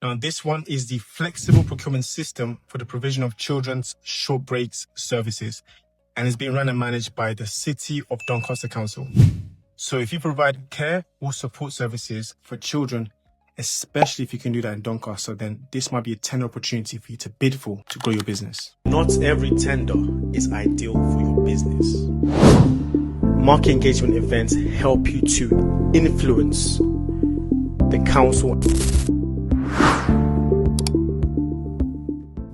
Now, this one is the flexible procurement system for the provision of children's short breaks services, and is being run and managed by the City of Doncaster Council. So if you provide care or support services for children, especially if you can do that in Doncaster, then this might be a tender opportunity for you to bid for to grow your business. Not every tender is ideal for your business. Market engagement events help you to influence the council.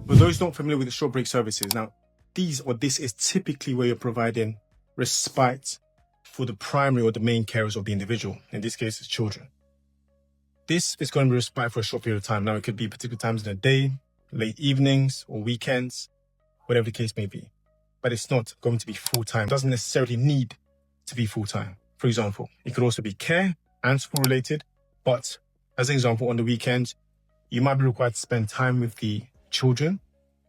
For those not familiar with the short break services, now this is typically where you're providing respite for the primary or the main carers of the individual. In this case, it's children. This is going to be respite for a short period of time. Now, it could be particular times in the day, late evenings or weekends, whatever the case may be. But it's not going to be full-time. It doesn't necessarily need to be full-time. For example, it could also be care and support related. But as an example, on the weekends, you might be required to spend time with the children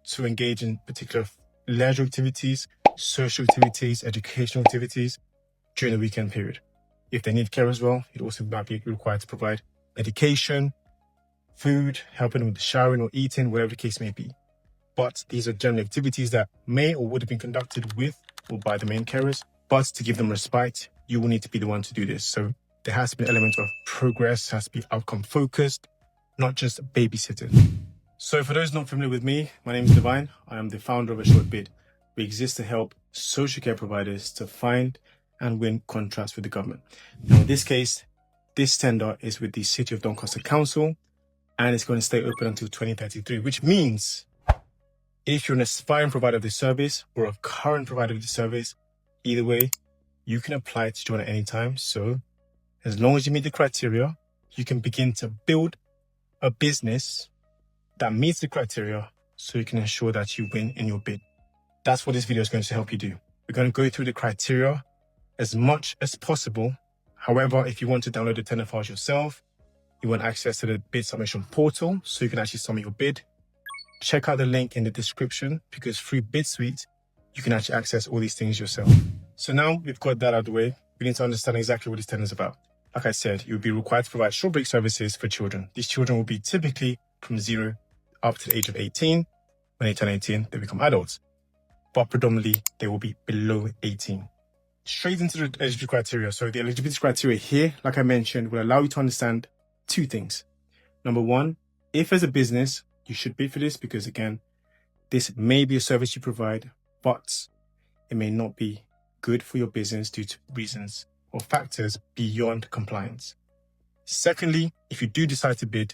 to engage in particular leisure activities, social activities, educational activities during the weekend period. If they need care as well, it also might be required to provide medication, food, helping them with the showering or eating, whatever the case may be. But these are general activities that may or would have been conducted with or by the main carers. But to give them respite, you will need to be the one to do this. So there has to be an element of progress, has to be outcome focused, not just babysitting. So for those not familiar with me, my name is Divine. I am the founder of A Short Bid. We exist to help social care providers to find and win contracts with the government. Now, in this case, this tender is with the City of Doncaster Council, and it's going to stay open until 2033, which means if you're an aspiring provider of the service or a current provider of the service, either way, you can apply to join at any time. So as long as you meet the criteria, you can begin to build a business that meets the criteria so you can ensure that you win in your bid. That's what this video is going to help you do. We're going to go through the criteria as much as possible. However, if you want to download the tender files yourself, you want access to the bid submission portal so you can actually submit your bid, check out the link in the description, because through BidSuite, you can actually access all these things yourself. So now we've got that out of the way, we need to understand exactly what this tender is about. Like I said, you'll be required to provide short break services for children. These children will be typically from 0 up to the age of 18. When they turn 18, they become adults. But predominantly, they will be below 18. Straight into the eligibility criteria. So the eligibility criteria here, like I mentioned, will allow you to understand two things. Number one, if as a business, you should bid for this because, again, this may be a service you provide, but it may not be good for your business due to reasons or factors beyond compliance. Secondly, if you do decide to bid,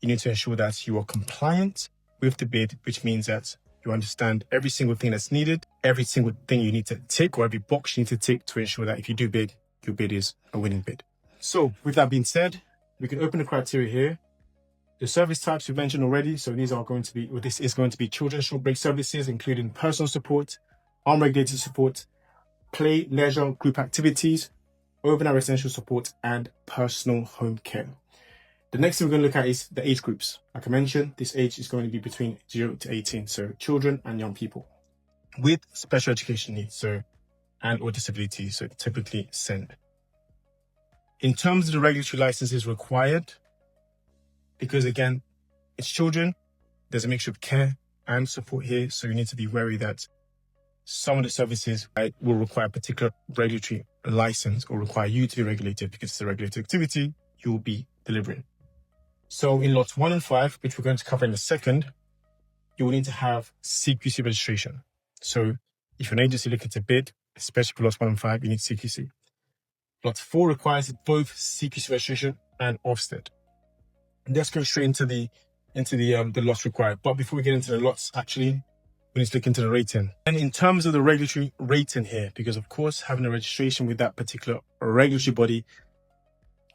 you need to ensure that you are compliant with the bid, which means that you understand every single thing that's needed, every single thing you need to tick, or every box you need to tick to ensure that if you do bid, your bid is a winning bid. So with that being said, we can open the criteria here. The service types we've mentioned already. So this is going to be children's short break services, including personal support, unregulated support, play, leisure, group activities, overnight residential support, and personal home care. The next thing we're going to look at is the age groups. Like I mentioned, this age is going to be between 0 to 18. So children and young people with special education needs, and or disabilities. So typically SEND. In terms of the regulatory licenses required, because again, it's children, there's a mixture of care and support here. So you need to be wary that some of the services will require a particular regulatory license or require you to be regulated because it's a regulated activity you will be delivering. So in lots 1 and 5, which we're going to cover in a second, you will need to have CQC registration. So if you're an agency looking to bid, especially for lots 1 and 5, you need CQC. Lot 4 requires both CQC registration and ofsted. And let's go straight into the lots required. But before we get into the lots, actually, we need to look into the rating. And in terms of the regulatory rating here, because of course, having a registration with that particular regulatory body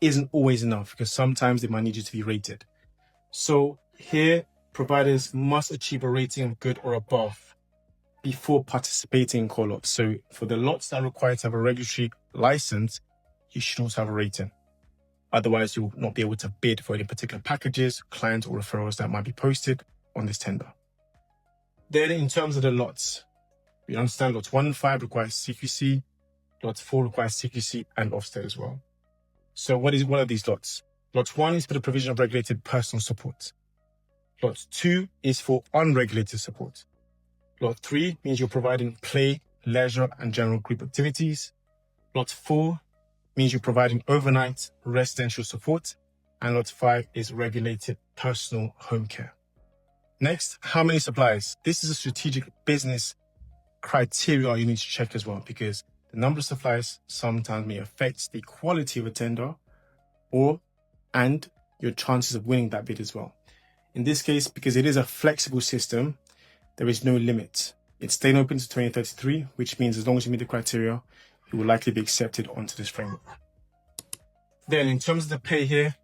isn't always enough, because sometimes they might need you to be rated. So here, providers must achieve a rating of good or above before participating in call-ups. So for the lots that are required to have a regulatory license, you should also have a rating. Otherwise, you will not be able to bid for any particular packages, clients, or referrals that might be posted on this tender. Then in terms of the lots, we understand lots 1 and 5 requires CQC, lots 4 requires CQC and ofsted as well. So what are these lots? Lot 1 is for the provision of regulated personal support. Lot 2 is for unregulated support. Lot 3 means you're providing play, leisure, and general group activities. Lot 4 means you're providing overnight residential support. And Lot 5 is regulated personal home care. Next, how many suppliers? This is a strategic business criteria you need to check as well, because the number of suppliers sometimes may affect the quality of a tender and your chances of winning that bid as well. In this case, because it is a flexible system, there is no limit. It's staying open to 2033, which means as long as you meet the criteria, you will likely be accepted onto this framework. Then in terms of the pay here,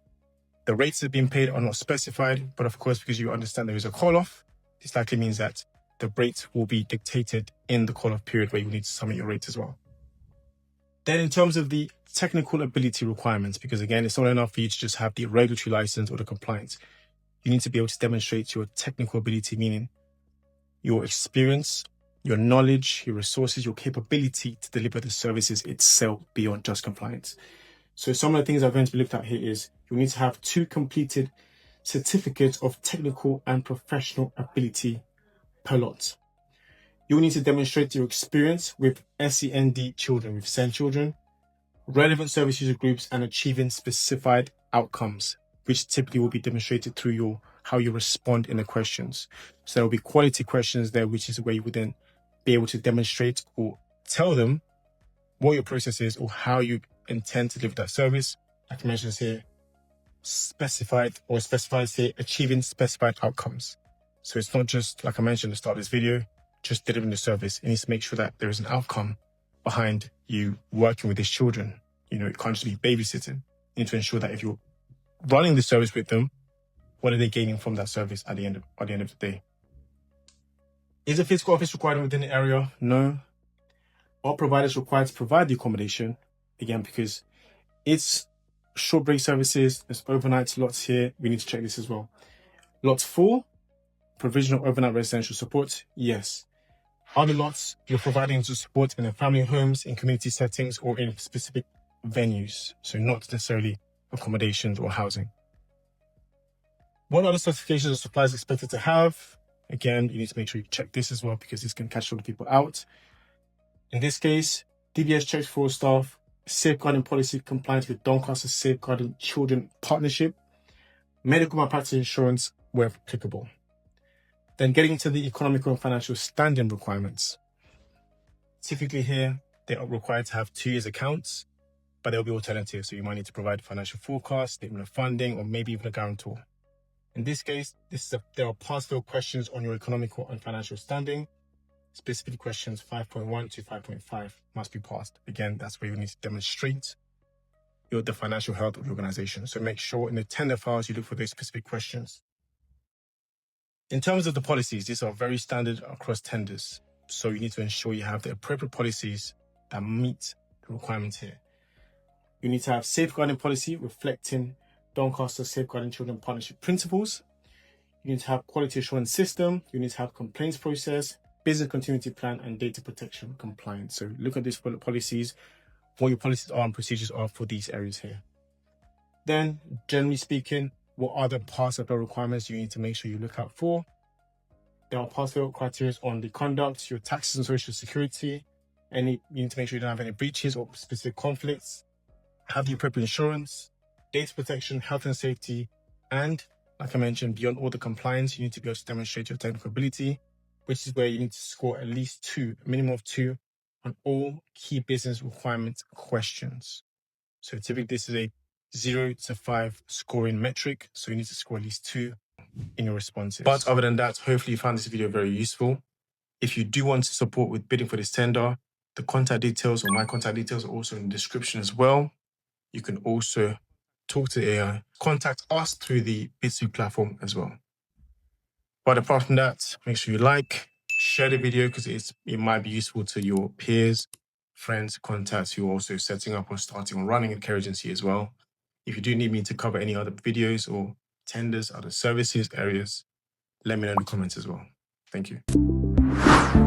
the rates that are being paid are not specified, but of course, because you understand there is a call-off, this likely means that the rate will be dictated in the call-off period where you need to submit your rate as well. Then in terms of the technical ability requirements, because again, it's not enough for you to just have the regulatory license or the compliance. You need to be able to demonstrate your technical ability, meaning your experience, your knowledge, your resources, your capability to deliver the services itself beyond just compliance. So some of the things that are going to be looked at here is you need to have 2 completed certificates of technical and professional ability per lot. You need to demonstrate your experience with SEND children, with SEND children, relevant service user groups, and achieving specified outcomes, which typically will be demonstrated through how you respond in the questions. So there will be quality questions there, which is where you would then be able to demonstrate or tell them what your process is or how you intend to deliver that service. Like I mentioned here, specifies here achieving specified outcomes. So it's not just, like I mentioned at the start of this video, just delivering the service. It needs to make sure that there is an outcome behind you working with these children. You know, it can't just be babysitting. You need to ensure that if you're running the service with them, what are they gaining from that service at the end of the day? Is a physical office required within the area? No. Are providers required to provide the accommodation? Again, because it's short break services, there's overnight lots here. We need to check this as well. Lot 4, provision of overnight residential support. Yes. Other lots, you're providing support in the family homes, in community settings, or in specific venues. So not necessarily accommodations or housing. What other certifications or suppliers expected to have? Again, you need to make sure you check this as well, because this can catch a lot of people out. In this case, DBS checks for all staff, safeguarding policy compliance with Doncaster Safeguarding Children Partnership, medical malpractice insurance where applicable. Then getting into the economical and financial standing requirements. Typically here, they are required to have 2 years accounts, but there will be alternatives. So you might need to provide financial forecast, statement of funding, or maybe even a guarantor. In this case, there are pass-fail questions on your economical and financial standing. Specific questions 5.1 to 5.5 must be passed. Again, that's where you need to demonstrate the financial health of the organization. So make sure in the tender files you look for those specific questions. In terms of the policies, these are very standard across tenders. So you need to ensure you have the appropriate policies that meet the requirements here. You need to have safeguarding policy reflecting Doncaster Safeguarding Children Partnership principles. You need to have quality assurance system. You need to have complaints process, business continuity plan, and data protection compliance. So look at these policies, what your policies are and procedures are for these areas here. Then, generally speaking, what are the pass-fail requirements you need to make sure you look out for? There are pass-fail criteria on the conduct, your taxes and social security. You need to make sure you don't have any breaches or specific conflicts. Have the appropriate insurance, data protection, health and safety, and like I mentioned, beyond all the compliance, you need to be able to demonstrate your technical ability, which is where you need to score at least 2, a minimum of 2, on all key business requirement questions. So typically this is a 0 to 5 scoring metric. So you need to score at least 2 in your responses. But other than that, hopefully you found this video very useful. If you do want to support with bidding for this tender, the contact details or my contact details are also in the description as well. You can also talk to AI, contact us through the Bitsu platform as well. But apart from that, make sure you like, share the video because it might be useful to your peers, friends, contacts who are also setting up or starting or running a care agency as well. If you do need me to cover any other videos or tenders, other services, areas, let me know in the comments as well. Thank you.